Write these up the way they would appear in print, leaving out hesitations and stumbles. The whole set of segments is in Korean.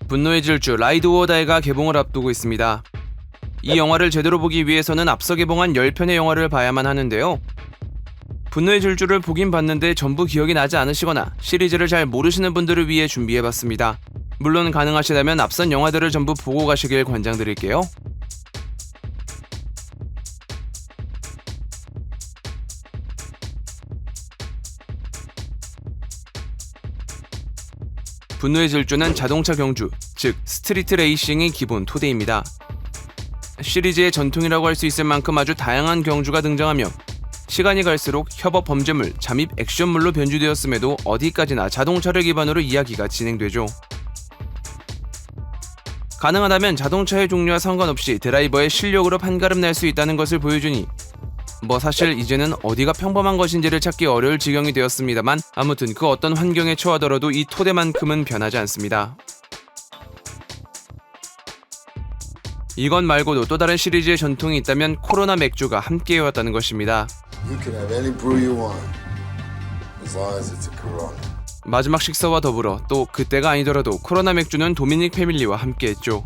분노의 질주 라이드 오어 다이가 개봉을 앞두고 있습니다. 이 영화를 제대로 보기 위해서는 앞서 개봉한 10편의 영화를 봐야만 하는데요. 분노의 질주를 보긴 봤는데 전부 기억이 나지 않으시거나 시리즈를 잘 모르시는 분들을 위해 준비해봤습니다. 물론 가능하시다면 앞선 영화들을 전부 보고 가시길 권장드릴게요. 분노의 질주는 자동차 경주, 즉 스트리트 레이싱이 기본 토대입니다. 시리즈의 전통이라고 할 수 있을 만큼 아주 다양한 경주가 등장하며 시간이 갈수록 협업 범죄물, 잠입 액션물로 변주되었음에도 어디까지나 자동차를 기반으로 이야기가 진행되죠. 가능하다면 자동차의 종류와 상관없이 드라이버의 실력으로 판가름 날 수 있다는 것을 보여주니 사실 이제는 어디가 평범한 것인지를 찾기 어려울 지경이 되었습니다만 아무튼 그 어떤 환경에 처하더라도 이 토대만큼은 변하지 않습니다. 이것 말고도 또 다른 시리즈의 전통이 있다면 코로나 맥주가 함께해왔다는 것입니다. 마지막 식사와 더불어 또 그때가 아니더라도 코로나 맥주는 도미닉 패밀리와 함께했죠.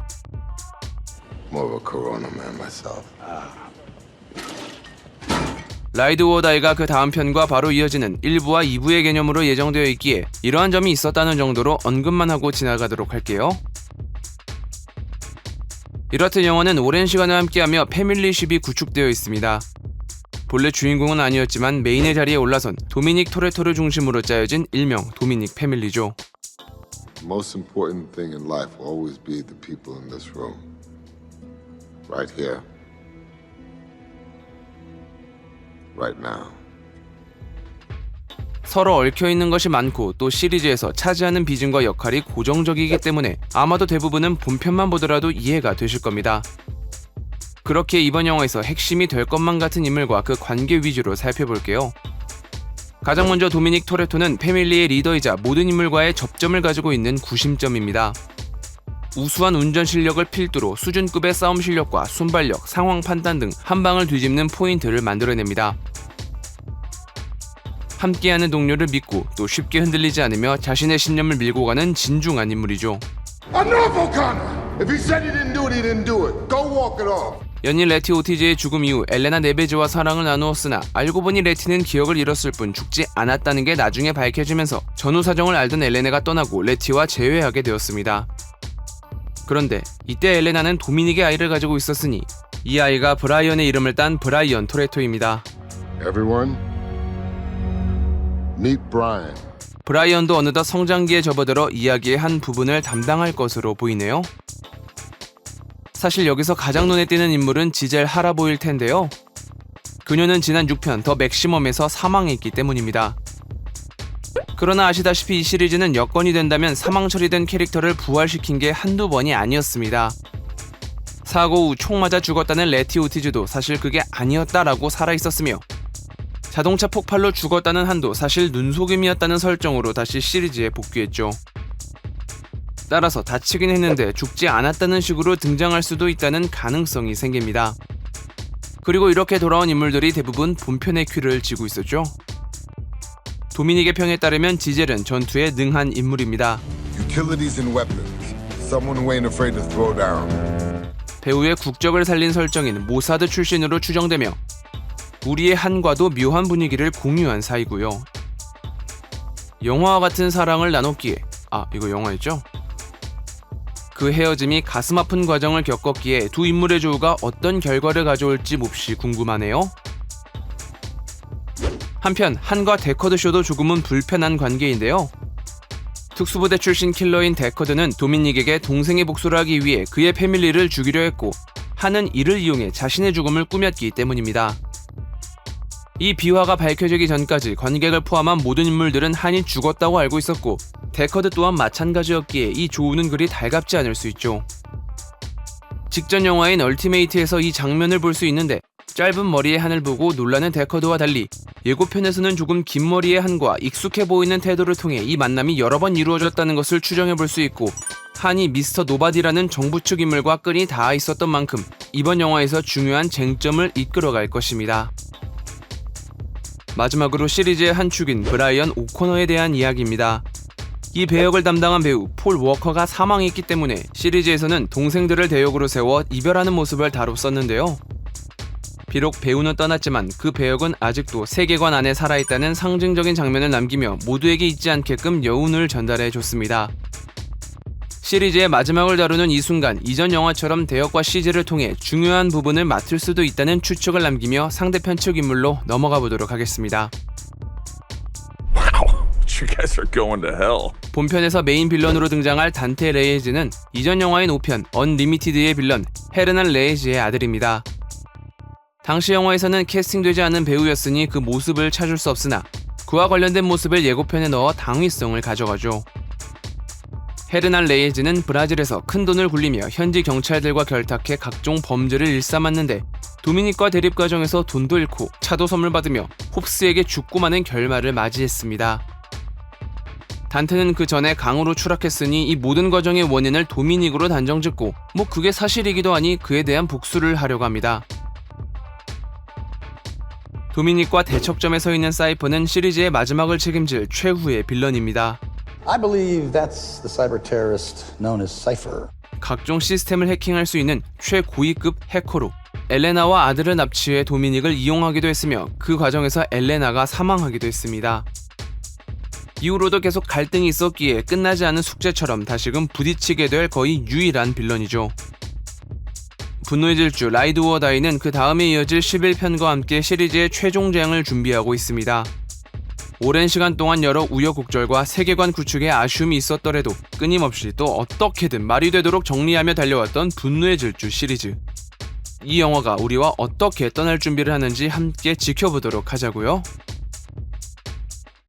라이드 오어 다이가 그 다음 편과 바로 이어지는 1부와 2부의 개념으로 예정되어 있기에 이러한 점이 있었다는 정도로 언급만 하고 지나가도록 할게요. 이렇듯 영화는 오랜 시간을 함께하며 패밀리십이 구축되어 있습니다. 본래 주인공은 아니었지만 메인의 자리에 올라선 도미닉 토레토를 중심으로 짜여진 일명 도미닉 패밀리죠. Most important thing in life will always be the people in this room. Right here. Right now. 서로 얽혀있는 것이 많고 또 시리즈에서 차지하는 비중과 역할이 고정적이기 때문에 아마도 대부분은 본편만 보더라도 이해가 되실 겁니다. 그렇게 이번 영화에서 핵심이 될 것만 같은 인물과 그 관계 위주로 살펴볼게요. 가장 먼저 도미닉 토레토는 패밀리의 리더이자 모든 인물과의 접점을 가지고 있는 구심점입니다. 우수한 운전 실력을 필두로 수준급의 싸움 실력과 순발력, 상황 판단 등 한 방을 뒤집는 포인트를 만들어냅니다. 함께하는 동료를 믿고 또 쉽게 흔들리지 않으며 자신의 신념을 밀고 가는 진중한 인물이죠. 연인 레티 오티즈의 죽음 이후 엘레나 네베즈와 사랑을 나누었으나 알고 보니 레티는 기억을 잃었을 뿐 죽지 않았다는 게 나중에 밝혀지면서 전후 사정을 알던 엘레나가 떠나고 레티와 재회하게 되었습니다. 그런데 이때 엘레나는 도미닉의 아이를 가지고 있었으니 이 아이가 브라이언의 이름을 딴 브라이언 토레토입니다. Everyone, meet Brian. 브라이언도 어느덧 성장기에 접어들어 이야기의 한 부분을 담당할 것으로 보이네요. 사실 여기서 가장 눈에 띄는 인물은 지젤 하라보일 텐데요. 그녀는 지난 6편 더 맥시멈에서 사망했기 때문입니다. 그러나 아시다시피 이 시리즈는 여건이 된다면 사망 처리된 캐릭터를 부활시킨 게 한두 번이 아니었습니다. 사고 후 총 맞아 죽었다는 레티 오티즈도 사실 그게 아니었다라고 살아있었으며 자동차 폭발로 죽었다는 한도 사실 눈속임이었다는 설정으로 다시 시리즈에 복귀했죠. 따라서 다치긴 했는데 죽지 않았다는 식으로 등장할 수도 있다는 가능성이 생깁니다. 그리고 이렇게 돌아온 인물들이 대부분 본편의 큐를 쥐고 있었죠. 도미닉의 평에 따르면 지젤은 전투에 능한 인물입니다. Utilities and weapons. Someone who ain't afraid to throw down. 배우의 국적을 살린 설정인 모사드 출신으로 추정되며 우리의 한과도 묘한 분위기를 공유한 사이고요. 영화와 같은 사랑을 나눴기에 이거 영화였죠? 그 헤어짐이 가슴 아픈 과정을 겪었기에 두 인물의 조우가 어떤 결과를 가져올지 몹시 궁금하네요. 한편 한과 데커드 쇼도 조금은 불편한 관계인데요. 특수부대 출신 킬러인 데커드는 도미닉에게 동생의 복수를 하기 위해 그의 패밀리를 죽이려 했고 한은 이를 이용해 자신의 죽음을 꾸몄기 때문입니다. 이 비화가 밝혀지기 전까지 관객을 포함한 모든 인물들은 한이 죽었다고 알고 있었고 데커드 또한 마찬가지였기에 이 조우는 그리 달갑지 않을 수 있죠. 직전 영화인 얼티메이트에서 이 장면을 볼 수 있는데 짧은 머리의 한을 보고 놀라는 데커드와 달리 예고편에서는 조금 긴 머리의 한과 익숙해 보이는 태도를 통해 이 만남이 여러 번 이루어졌다는 것을 추정해 볼 수 있고 한이 미스터 노바디라는 정부 측 인물과 끈이 닿아 있었던 만큼 이번 영화에서 중요한 쟁점을 이끌어갈 것입니다. 마지막으로 시리즈의 한 축인 브라이언 오코너에 대한 이야기입니다. 이 배역을 담당한 배우 폴 워커가 사망했기 때문에 시리즈에서는 동생들을 대역으로 세워 이별하는 모습을 다뤘었는데요. 비록 배우는 떠났지만 그 배역은 아직도 세계관 안에 살아있다는 상징적인 장면을 남기며 모두에게 잊지 않게끔 여운을 전달해줬습니다. 시리즈의 마지막을 다루는 이 순간 이전 영화처럼 대역과 CG를 통해 중요한 부분을 맡을 수도 있다는 추측을 남기며 상대편 측 인물로 넘어가 보도록 하겠습니다. Wow, you guys are going to hell. 본편에서 메인 빌런으로 등장할 단테 레이즈는 이전 영화인 5편 언리미티드의 빌런 헤르난 레이즈의 아들입니다. 당시 영화에서는 캐스팅되지 않은 배우였으니 그 모습을 찾을 수 없으나 그와 관련된 모습을 예고편에 넣어 당위성을 가져가죠. 헤르난 레이즈는 브라질에서 큰 돈을 굴리며 현지 경찰들과 결탁해 각종 범죄를 일삼았는데 도미닉과 대립 과정에서 돈도 잃고 차도 선물 받으며 홉스에게 죽고 마는 결말을 맞이했습니다. 단테는 그 전에 강으로 추락했으니 이 모든 과정의 원인을 도미닉으로 단정짓고 그게 사실이기도 하니 그에 대한 복수를 하려고 합니다. 도미닉과 대척점에 서 있는 사이퍼는 시리즈의 마지막을 책임질 최후의 빌런입니다. I believe that's the cyber terrorist known as Cypher. 각종 시스템을 해킹할 수 있는 최고위급 해커로 엘레나와 아들을 납치해 도미닉을 이용하기도 했으며 그 과정에서 엘레나가 사망하기도 했습니다. 이후로도 계속 갈등이 있었기에 끝나지 않은 숙제처럼 다시금 부딪히게 될 거의 유일한 빌런이죠. 분노의 질주 라이드 오어 다이는 그 다음에 이어질 11편과 함께 시리즈의 최종 재앙을 준비하고 있습니다. 오랜 시간 동안 여러 우여곡절과 세계관 구축에 아쉬움이 있었더라도 끊임없이 또 어떻게든 말이 되도록 정리하며 달려왔던 분노의 질주 시리즈. 이 영화가 우리와 어떻게 떠날 준비를 하는지 함께 지켜보도록 하자고요.